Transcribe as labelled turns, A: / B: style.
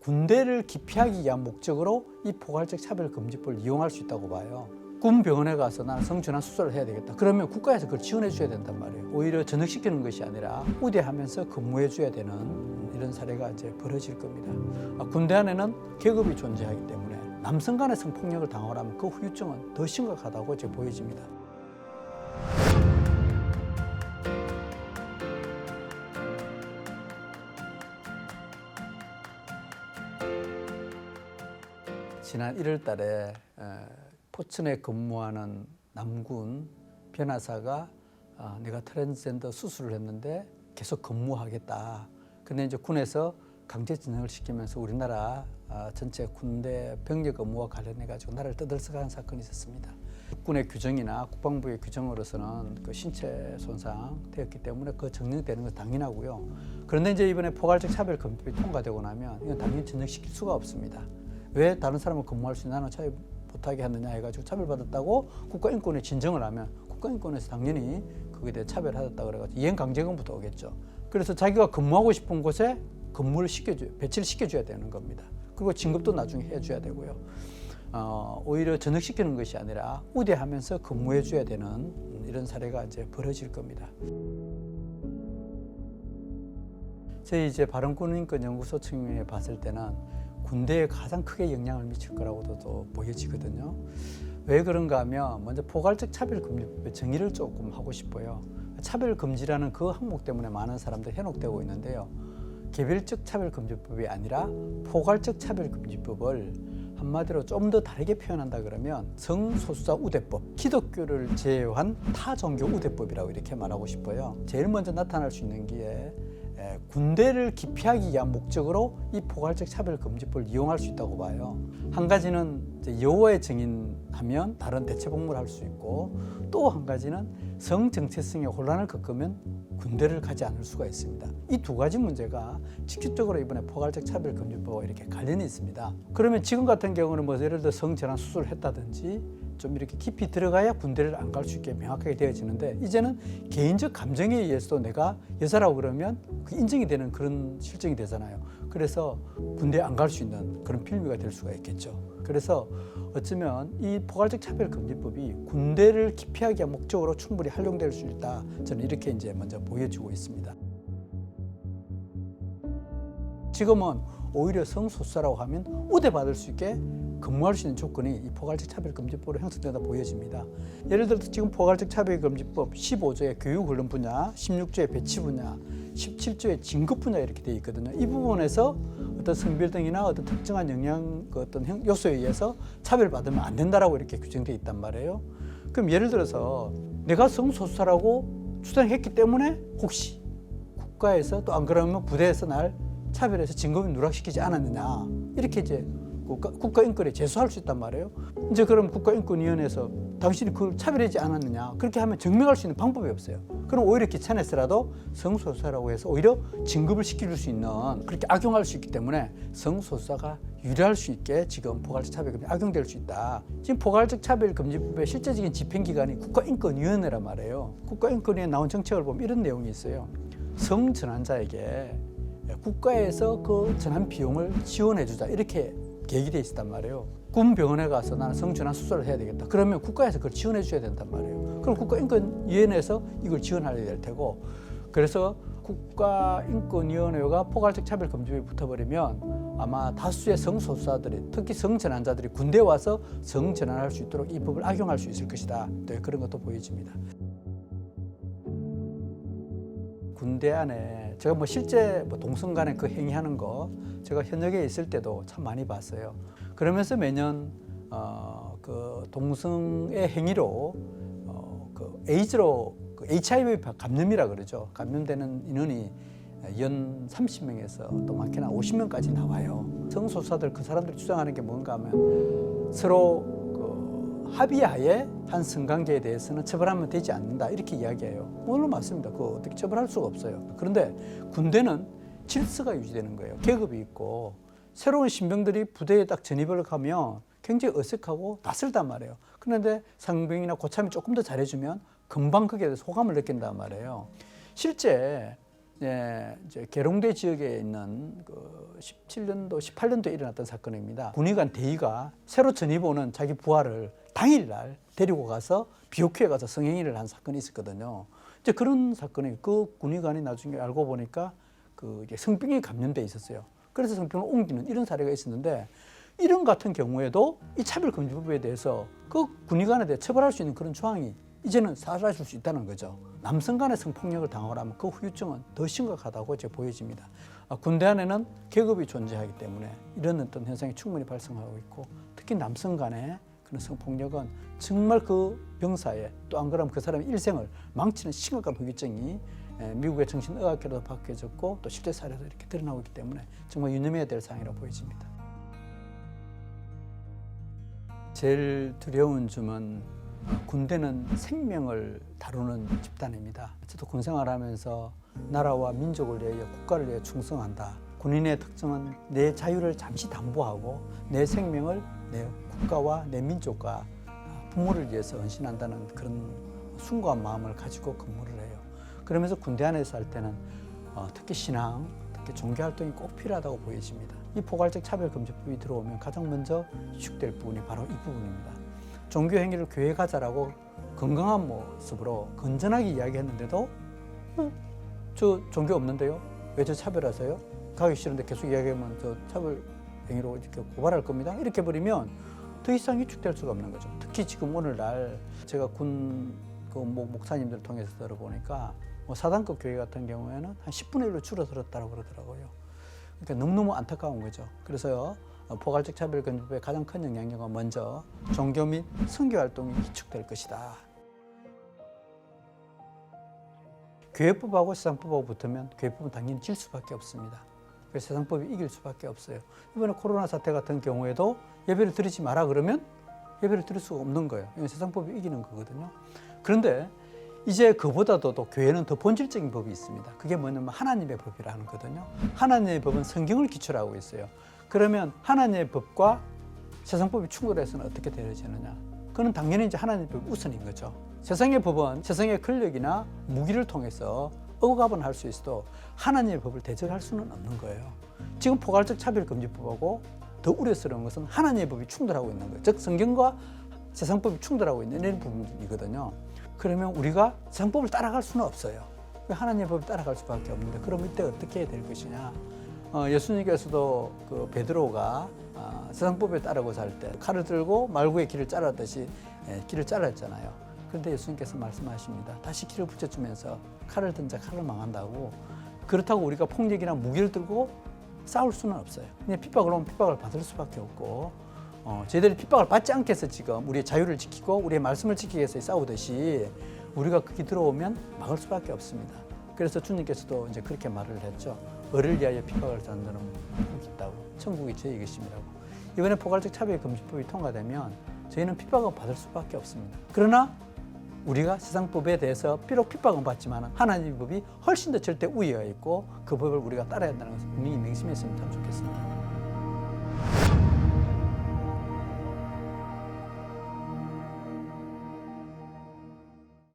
A: 군대를 기피하기 위한 목적으로 이 포괄적 차별금지법을 이용할 수 있다고 봐요. 군 병원에 가서 나는 성전환 수술을 해야 되겠다. 그러면 국가에서 그걸 지원해 줘야 된단 말이에요. 오히려 전역시키는 것이 아니라 우대하면서 근무해 줘야 되는 이런 사례가 이제 벌어질 겁니다. 군대 안에는 계급이 존재하기 때문에 남성 간의 성폭력을 당하면 그 후유증은 더 심각하다고 이제 보여집니다. 지난 1월 달에 포천에 근무하는 남군 변호사가 내가 트랜스젠더 수술을 했는데 계속 근무하겠다. 근데 이제 군에서 강제 전역을 시키면서 우리나라 전체 군대 병력 업무와 관련해 가지고 나라를 떠들썩하는 사건이 있었습니다. 국군의 규정이나 국방부의 규정으로서는 그 신체 손상 되었기 때문에 그 정령되는 건 당연하고요. 그런데 이제 이번에 포괄적 차별금지법이 통과되고 나면 이건 당연히 전역시킬 수가 없습니다. 왜 다른 사람은 근무할 수 있는 나는 차별 못하게 했느냐 해가지고 차별받았다고 국가인권에 진정을 하면 국가인권에서 당연히 그거에 대해 차별받았다 그래가지고 이행강제금부터 오겠죠. 그래서 자기가 근무하고 싶은 곳에 근무를 배치를 시켜줘야 되는 겁니다. 그리고 진급도 나중에 해줘야 되고요. 오히려 전역시키는 것이 아니라 우대하면서 근무해줘야 되는 이런 사례가 이제 벌어질 겁니다. 저희 이제 바른군인권연구소 측면에 봤을 때는 군대에 가장 크게 영향을 미칠 거라고도 또 보여지거든요. 왜 그런가 하면 먼저 포괄적 차별금지법의 정의를 조금 하고 싶어요. 차별금지라는 그 항목 때문에 많은 사람들이 현혹되고 있는데요. 개별적 차별금지법이 아니라 포괄적 차별금지법을 한마디로 좀 더 다르게 표현한다 그러면 성소수자 우대법, 기독교를 제외한 타종교 우대법이라고 이렇게 말하고 싶어요. 제일 먼저 나타날 수 있는 게 군대를 기피하기 위한 목적으로 이 포괄적 차별금지법을 이용할 수 있다고 봐요. 한 가지는 여호와의 증인하면 다른 대체복무를 할 수 있고, 또 한 가지는 성정체성에 혼란을 겪으면 군대를 가지 않을 수가 있습니다. 이 두 가지 문제가 직접적으로 이번에 포괄적 차별금지법과 이렇게 관련이 있습니다. 그러면 지금 같은 경우는 뭐 예를 들어 성전환 수술을 했다든지 좀 이렇게 깊이 들어가야 군대를 안 갈 수 있게 명확하게 되어지는데, 이제는 개인적 감정에 의해서도 내가 여자라고 그러면 그 인정이 되는 그런 실정이 되잖아요. 그래서 군대에 안 갈 수 있는 그런 필미가 될 수가 있겠죠. 그래서 어쩌면 이 포괄적 차별금지법이 군대를 기피하기 위한 목적으로 충분히 활용될 수 있다. 저는 이렇게 이제 먼저 보여주고 있습니다. 지금은 오히려 성소수자라고 하면 우대받을 수 있게 근무할 수 있는 조건이 이 포괄적 차별금지법으로 형성된다 보여집니다. 예를 들어서 지금 포괄적 차별금지법 15조의 교육훈련 분야, 16조의 배치 분야, 17조의 진급 분야 이렇게 되어 있거든요. 이 부분에서 어떤 성별 등이나 어떤 특정한 영향, 어떤 요소에 의해서 차별받으면 안 된다라고 이렇게 규정되어 있단 말이에요. 그럼 예를 들어서 내가 성소수자라고 주장했기 때문에 혹시 국가에서 또 안 그러면 부대에서 날 차별해서 진급을 누락시키지 않았느냐, 이렇게 이제 국가인권에 제소할 수 있단 말이에요. 이제 그럼 국가인권위원회에서 당신이 그걸 차별하지 않았느냐, 그렇게 하면 증명할 수 있는 방법이 없어요. 그럼 오히려 귀찮아서라도 성소수자라고 해서 오히려 진급을 시킬 수 있는, 그렇게 악용할 수 있기 때문에 성소수자가 유리할 수 있게 지금 포괄적 차별금지 악용될 수 있다. 지금 포괄적 차별금지법의 실제적인 집행기관이 국가인권위원회란 말이에요. 국가인권위에 나온 정책을 보면 이런 내용이 있어요. 성전환자에게 국가에서 그 전환 비용을 지원해주자, 이렇게 계획이 돼 있단 말이에요. 군 병원에 가서 나는 성전환 수술을 해야 되겠다. 그러면 국가에서 그걸 지원해 줘야 된단 말이에요. 그럼 국가인권위원회에서 이걸 지원해야 될 테고, 그래서 국가인권위원회가 포괄적 차별금지법에 붙어버리면 아마 다수의 성소수자들이, 특히 성전환자들이 군대에 와서 성전환할 수 있도록 이 법을 악용할 수 있을 것이다. 네, 그런 것도 보여집니다. 군대 안에 제가 뭐 실제 동성 간에 그 행위하는 거 제가 현역에 있을 때도 참 많이 봤어요. 그러면서 매년 그 동성의 행위로 그 에이즈로 그 HIV 감염이라 그러죠. 감염되는 인원이 연 30명에서 또 많게는 50명까지 나와요. 성소수자들 그 사람들이 주장하는 게 뭔가 하면 서로 합의하에 한 성관계에 대해서는 처벌하면 되지 않는다, 이렇게 이야기해요. 물론 맞습니다. 그거 어떻게 처벌할 수가 없어요. 그런데 군대는 질서가 유지되는 거예요. 계급이 있고 새로운 신병들이 부대에 딱 전입을 가면 굉장히 어색하고 낯설단 말이에요. 그런데 상병이나 고참이 조금 더 잘해주면 금방 거기에 대해서 호감을 느낀단 말이에요. 실제 이제 계룡대 지역에 있는 그 17년도, 18년도에 일어났던 사건입니다. 군의관 대위가 새로 전입 오는 자기 부하를 당일날 데리고 가서 비옥회에 가서 성행위를 한 사건이 있었거든요. 이제 그런 사건이 그 군의관이 나중에 알고 보니까 그 이제 성병에 감염돼 있었어요. 그래서 성병을 옮기는 이런 사례가 있었는데 이런 같은 경우에도 이 차별금지법에 대해서 그 군의관에 대해 처벌할 수 있는 그런 조항이 이제는 사라질 수 있다는 거죠. 남성 간의 성폭력을 당하고 나면 그 후유증은 더 심각하다고 이제 보여집니다. 군대 안에는 계급이 존재하기 때문에 이런 어떤 현상이 충분히 발생하고 있고 특히 남성 간의 그런 성폭력은 정말 그 병사의 또 안 그러면 그 사람의 일생을 망치는 심각한 후유증이 미국의 정신의학회로도 밝혀졌고 또 실제 사례도 이렇게 드러나고 있기 때문에 정말 유념해야 될 사항이라고 보여집니다. 제일 두려운 점은 군대는 생명을 다루는 집단입니다. 저도 군 생활하면서 나라와 민족을 위하여 국가를 위해 충성한다. 군인의 특징은 내 자유를 잠시 담보하고 내 생명을 내 국가와 내 민족과 부모를 위해서 헌신한다는 그런 숭고한 마음을 가지고 근무를 해요. 그러면서 군대 안에서 할 때는 특히 신앙, 특히 종교활동이 꼭 필요하다고 보여집니다. 이 포괄적 차별금지법이 들어오면 가장 먼저 위축될 부분이 바로 이 부분입니다. 종교 행위를 교회 가자라고 건강한 모습으로 건전하게 이야기했는데도 저 종교 없는데요? 왜 저 차별하세요? 가기 싫은데 계속 이야기하면 저 차별 행위로 이렇게 고발할 겁니다. 이렇게 버리면 더 이상 위축될 수가 없는 거죠. 특히 지금 오늘날 제가 군 목사님들 통해서 들어보니까 사단급 교회 같은 경우에는 한 10분의 1로 줄어들었다고 그러더라고요. 그러니까 너무너무 안타까운 거죠. 그래서 포괄적 차별금지법의 가장 큰 영향력은 먼저 종교 및 선교 활동이 위축될 것이다. 교회법하고 세상법하고 붙으면 교회법은 당연히 질 수밖에 없습니다. 그래서 세상법이 이길 수밖에 없어요. 이번에 코로나 사태 같은 경우에도 예배를 드리지 마라 그러면 예배를 드릴 수가 없는 거예요. 이건 세상법이 이기는 거거든요. 그런데 이제 그보다도 또 교회는 더 본질적인 법이 있습니다. 그게 뭐냐면 하나님의 법이라는 거거든요. 하나님의 법은 성경을 기초로 하고 있어요. 그러면 하나님의 법과 세상법이 충돌해서는 어떻게 되어지느냐? 그건 당연히 이제 하나님의 법이 우선인 거죠. 세상의 법은 세상의 권력이나 무기를 통해서 억압은 할 수 있어도 하나님의 법을 대적할 수는 없는 거예요. 지금 포괄적 차별금지법하고 더 우려스러운 것은 하나님의 법이 충돌하고 있는 거예요. 즉 성경과 세상법이 충돌하고 있는 이런 부분이거든요. 그러면 우리가 세상법을 따라갈 수는 없어요. 하나님의 법을 따라갈 수밖에 없는데 그럼 이때 어떻게 해야 될 것이냐? 예수님께서도 그 베드로가 세상법에 따르고자 할 때 칼을 들고 말구의 길을 자르듯이 길을 잘랐잖아요. 그런데 예수님께서 말씀하십니다. 다시 길을 붙여주면서 칼을 든 자 칼을 망한다고. 그렇다고 우리가 폭력이나 무기를 들고 싸울 수는 없어요. 그냥 핍박을 오면 핍박을 받을 수밖에 없고 저희들이 핍박을 받지 않게 해서 지금 우리의 자유를 지키고 우리의 말씀을 지키기 위해서 싸우듯이 우리가 그게 들어오면 막을 수밖에 없습니다. 그래서 주님께서도 이제 그렇게 말을 했죠. 을을 위하여 핍박을 받는 자는 복이 있다고. 천국이 저희 것임이라고. 이번에 포괄적 차별금지법이 통과되면 저희는 핍박을 받을 수밖에 없습니다. 그러나 우리가 세상법에 대해서 비록 핍박은 받지만 하나님의 법이 훨씬 더 절대 우위에 있고 그 법을 우리가 따라야 한다는 것을 분명히 명심했으면 참 좋겠습니다.